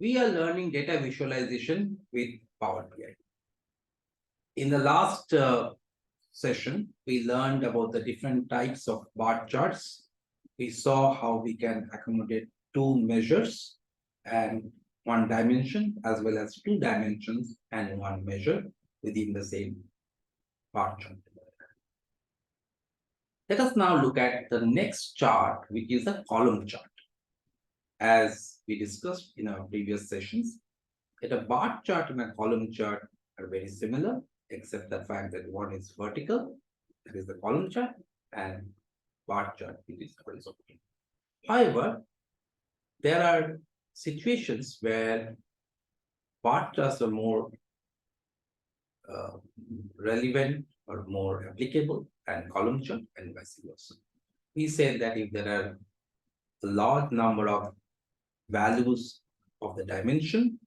We are learning data visualization with PowerBi. In the last session, we learned about the different types of bar charts. We saw how we can accommodate two measures and one dimension, as well as two dimensions and one measure within the same bar chart. Let us now look at the next chart, which is a column chart. As we discussed in our previous sessions, that a bar chart and a column chart are very similar, except the fact that one is vertical, that is the column chart, and bar chart, which is horizontal. However, there are situations where bar charts are more relevant or more applicable and column chart and vice versa. We say that if there are a large number of values of the dimension,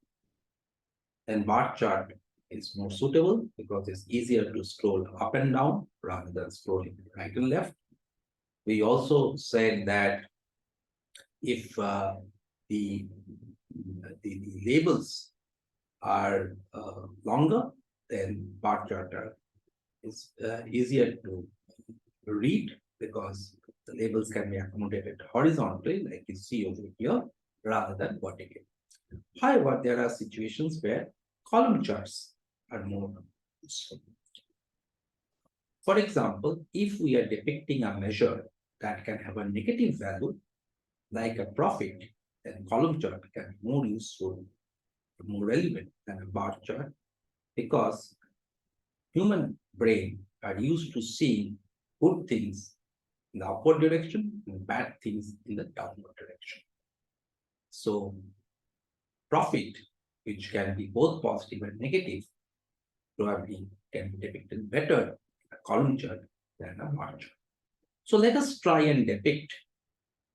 then bar chart is more suitable because it's easier to scroll up and down rather than scrolling right and left. We also said that if the labels are longer, then bar chart is easier to read because the labels can be accommodated horizontally, like you see over here, rather than vertically. However, there are situations where column charts are more useful. For example, if we are depicting a measure that can have a negative value, like a profit, then column chart can be more useful, more relevant than a bar chart, because human brain are used to seeing good things in the upward direction and bad things in the downward direction. So profit, which can be both positive and negative, probably can be depicted better in a column chart than a bar chart. So let us try and depict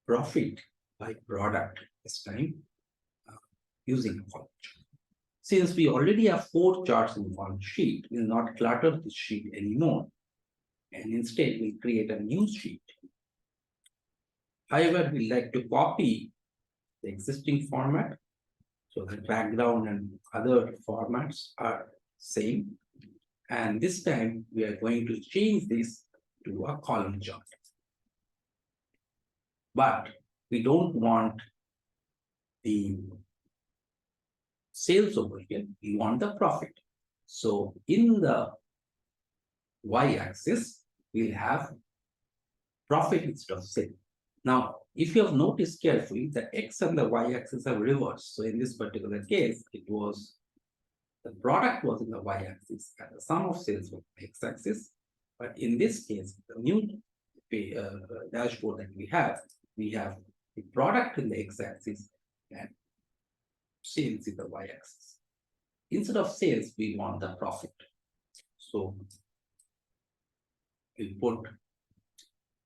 profit by product this time using a column chart. Since we already have 4 charts in one sheet, we'll not clutter this sheet anymore, and instead we'll create a new sheet. However, we like to copy the existing format, so the background and other formats are same. And this time we are going to change this to a column chart. But we don't want the sales over here, we want the profit. So in the y-axis, we'll have profit instead of sale. Now, if you have noticed carefully, the x and the y-axis are reversed. So in this particular case, it was the product was in the y-axis and the sum of sales was the x-axis. But in this case, the new dashboard that we have the product in the x-axis and sales in the y-axis. Instead of sales, we want the profit. So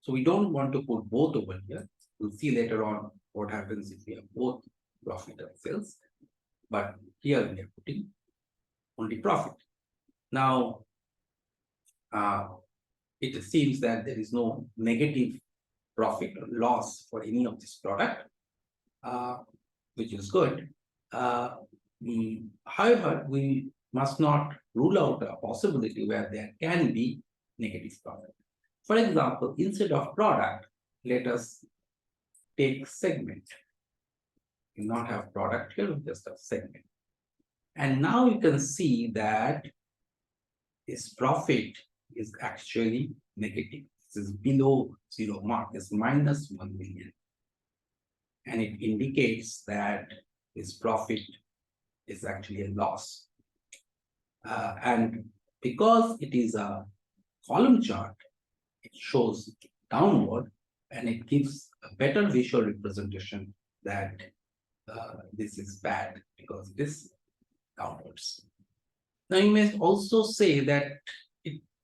we don't want to put both over here. We'll see later on what happens if we have both profit and sales. But here we are putting only profit. Now, it seems that there is no negative profit or loss for any of this product, which is good. However, we must not rule out a possibility where there can be negative profit. For example, instead of product, let us take segment. We not have product here, we just have segment. And now you can see that this profit is actually negative. This is below 0 mark, it's minus 1 million. And it indicates that this profit is actually a loss. And because it is a column chart, it shows downward and it gives a better visual representation that this is bad because it is downwards. Now you may also say that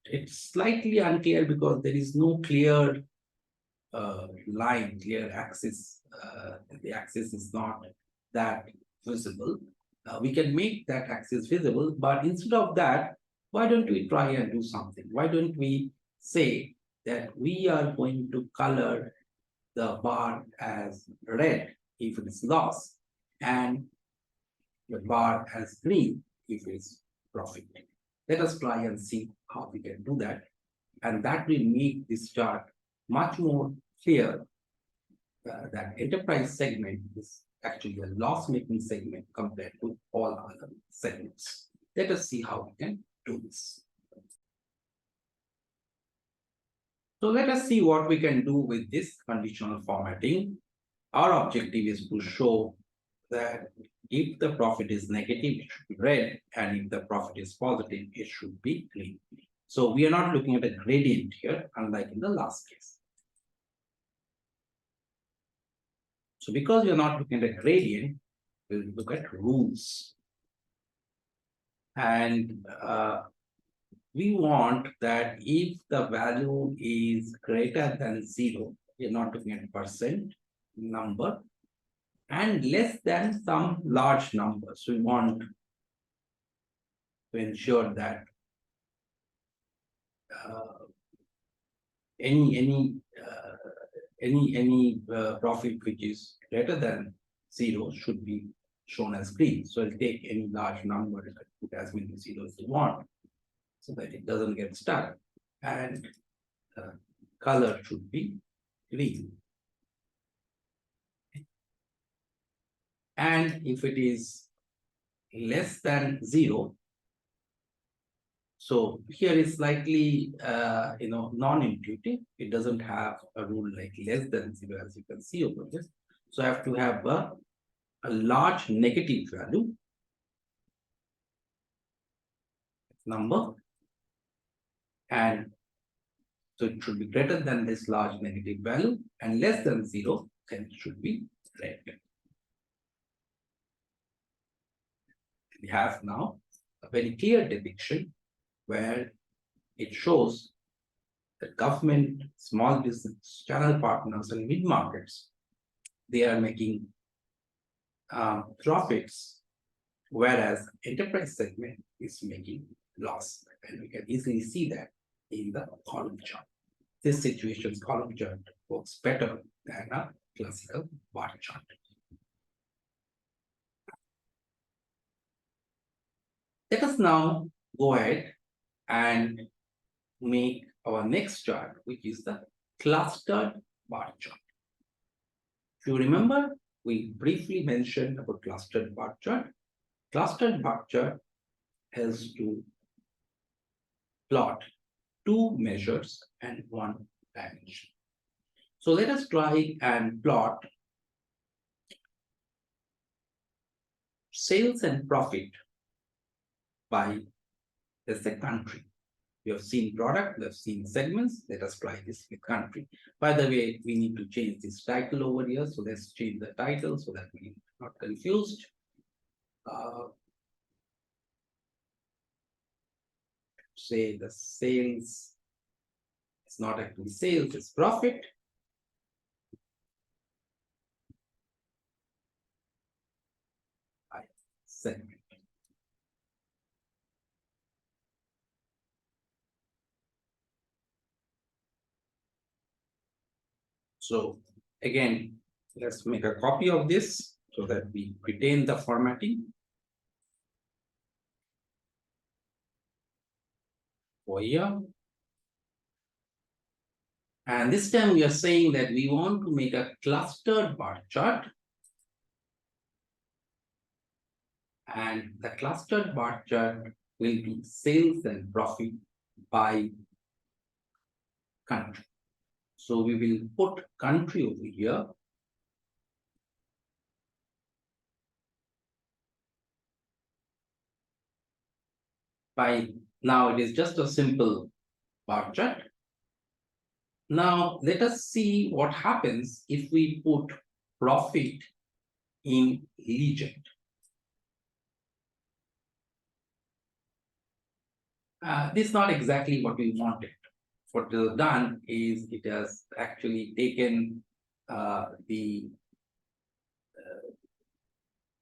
it's slightly unclear because there is no clear line, clear axis. The axis is not that visible. We can make that axis visible, but instead of that, why don't we try and do something? Why don't we say that we are going to color the bar as red if it is lost, and the bar as green if it's profit. Let us try and see how we can do that. And that will make this chart much more clear that enterprise segment is actually a loss-making segment compared to all other segments. Let us see how we can do this. So let us see what we can do with this conditional formatting. Our objective is to show that if the profit is negative, it should be red, and if the profit is positive, it should be green. So we are not looking at a gradient here, unlike in the last case. So because we are not looking at a gradient, we'll look at rules. And we want that if the value is greater than 0, we're not looking at percent number, and less than some large number. So we want to ensure that any profit which is greater than 0 should be shown as green. So I'll take any large number and put as many zeros as you want, so that it doesn't get stuck, and color should be green. And if it is less than 0, so here is slightly non-intuitive. It doesn't have a rule like less than 0, as you can see over this. So I have to have a large negative value number, and so it should be greater than this large negative value, and less than 0, then it should be red. We have now a very clear depiction where it shows that government, small business, channel partners, and mid-markets, they are making profits, whereas enterprise segment is making loss. And we can easily see that in the column chart. This situation's column chart works better than a classical bar chart. Let us now go ahead and make our next chart, which is the clustered bar chart. If you remember, we briefly mentioned about clustered bar chart. Clustered bar chart has to plot 2 measures and 1 dimension. So let us try and plot sales and profit by, let's say, country. We have seen product, we have seen segments. Let us try this with country. By the way, we need to change this title over here. So let's change the title so that we are not confused. Say the sales, it's not actually sales, it's profit. By segment. So again, let's make a copy of this so that we retain the formatting. For here. And this time we are saying that we want to make a clustered bar chart. And the clustered bar chart will be sales and profit by country. So we will put country over here. By now it is just a simple bar chart. Now let us see what happens if we put profit in legend. This is not exactly what we wanted. What it has done is it has actually taken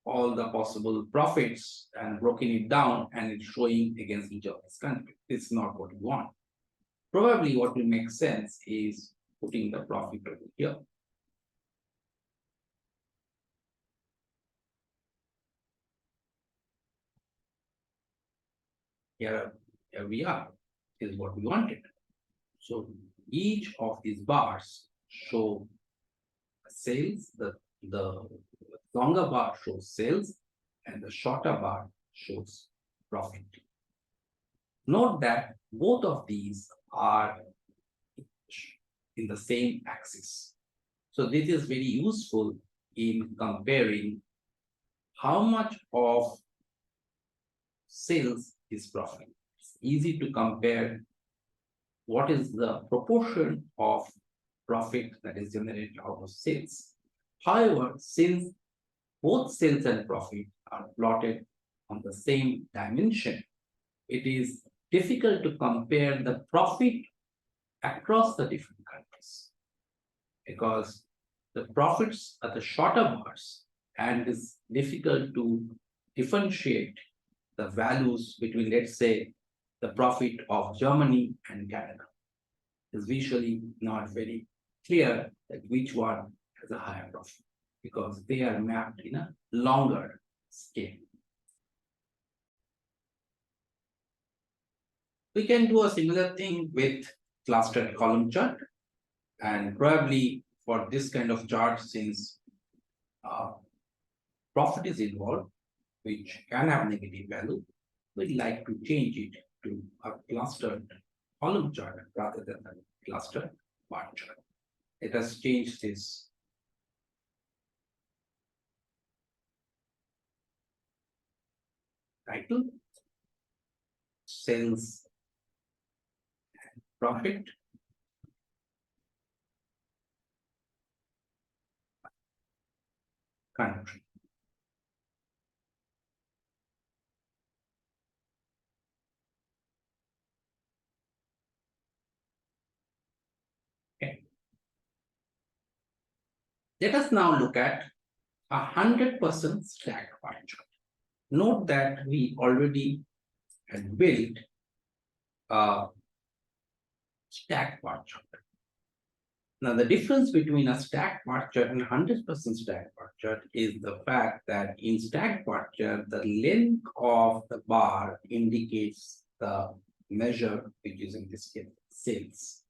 all the possible profits and broken it down, and it's showing against each of these countries. This is not what we want. Probably what will make sense is putting the profit over here. here we are, is what we wanted. So each of these bars show sales, the longer bar shows sales, and the shorter bar shows profit. Note that both of these are in the same axis. So this is very useful in comparing how much of sales is profit. It's easy to compare what is the proportion of profit that is generated out of sales. However, since both sales and profit are plotted on the same dimension, it is difficult to compare the profit across the different countries because the profits are the shorter bars and it's difficult to differentiate the values between, let's say, the profit of Germany and Canada. It's visually not very clear that which one has a higher profit because they are mapped in a longer scale. We can do a similar thing with clustered column chart, and probably for this kind of chart, since profit is involved, which can have negative value, we'd like to change it to a clustered column chart rather than a clustered bar chart. Let us change this title, sales and profit. Country. Okay. Let us now look at 100% stacked bar chart. Note that we already had built a stacked bar chart. Now, the difference between a stacked bar chart and 100% stacked bar chart is the fact that in stacked bar chart, the length of the bar indicates the measure, which is in this case sales.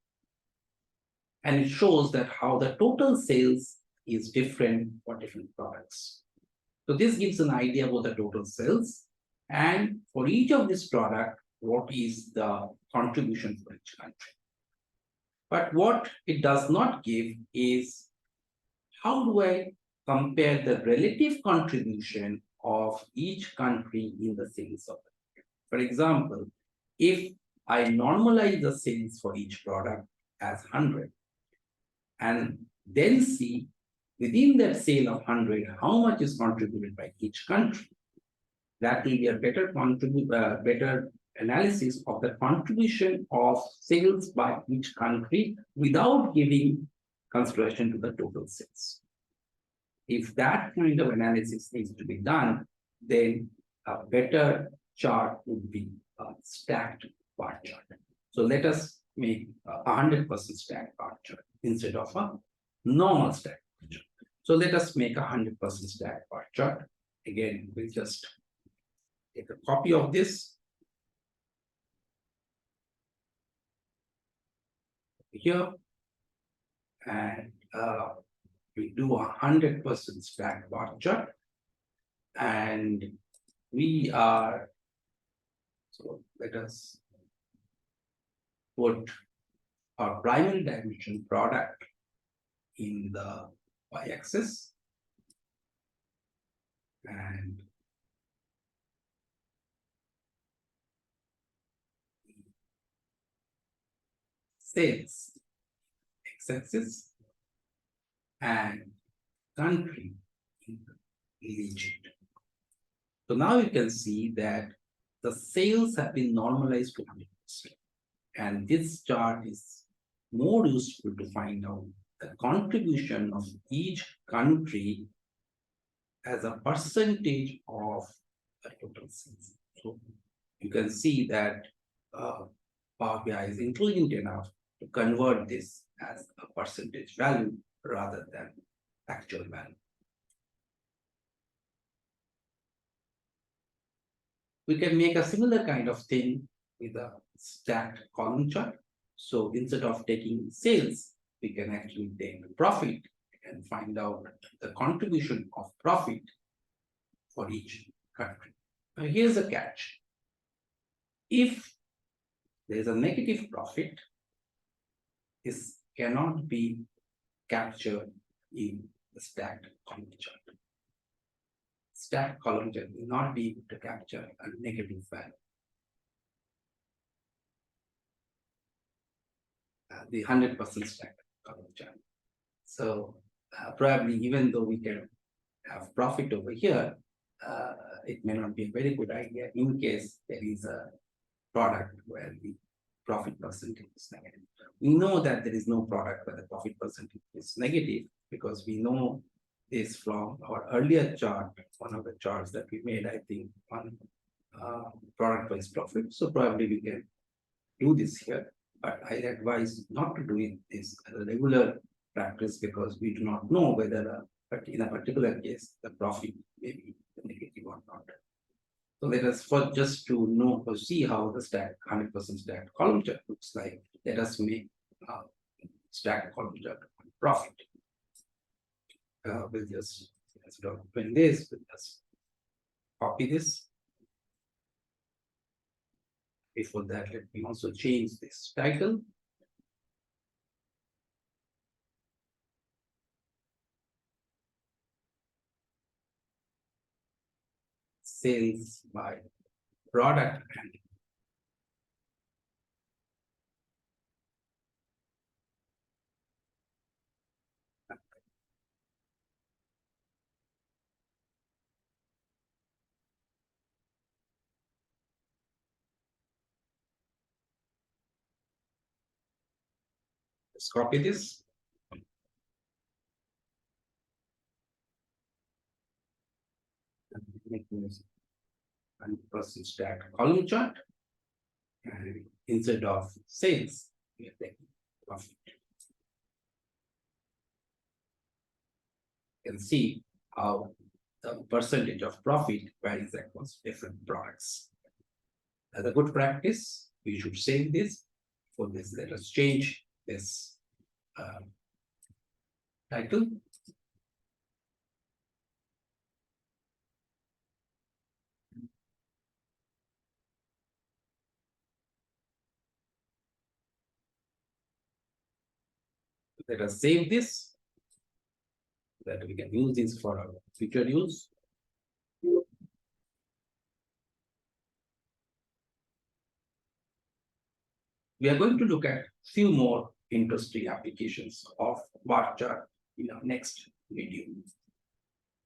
And it shows that how the total sales is different for different products. So this gives an idea about the total sales. And for each of this product, what is the contribution for each country. But what it does not give is how do I compare the relative contribution of each country in the sales of it. For example, if I normalize the sales for each product as 100 and then see within that sale of 100 how much is contributed by each country, that will be a better better analysis of the contribution of sales by each country without giving consideration to the total sales. If that kind of analysis needs to be done, then a better chart would be a stacked bar chart. So let us make a 100% stacked bar chart instead of a normal stacked bar chart. So let us make a 100% stacked bar chart. Again, we'll just take a copy of this here, and we do a 100% stacked bar chart, and we are, so let us put our primary dimension product in the y-axis, and sales x-axis and country in the region. So now you can see that the sales have been normalized to 100%. And this chart is more useful to find out the contribution of each country as a percentage of the total sales. So you can see that PowerBi is intelligent enough to convert this as a percentage value rather than actual value. We can make a similar kind of thing with a stacked column chart. So instead of taking sales, we can actually take profit and find out the contribution of profit for each country. Now here's a catch. If there's a negative profit, this cannot be captured in the stacked column chart. Stacked column chart will not be able to capture a negative value. The 100% stacked column chart. So probably even though we can have profit over here, it may not be a very good idea in case there is a product where the profit percentage is negative. We know that there is no product where the profit percentage is negative because we know this from our earlier chart, one of the charts that we made, I think, on product wise profit. So probably we can do this here, but I advise not to do it this as a regular practice because we do not know whether but in a particular case the profit may be negative or not. So let us for just to know or see how the stacked 100% stacked column chart looks like. Let us make stacked column chart profit. We'll just instead of doing this, we'll just copy this. Before that, let me also change this title. Sales by product and let's copy this. And make this 100% stacked column chart. And instead of sales, we are taking profit. You can see how the percentage of profit varies across different products. As a good practice, we should save this. For this, let us change this title. Let us save this, that we can use this for our future use. We are going to look at few more interesting applications of bar chart in our next video.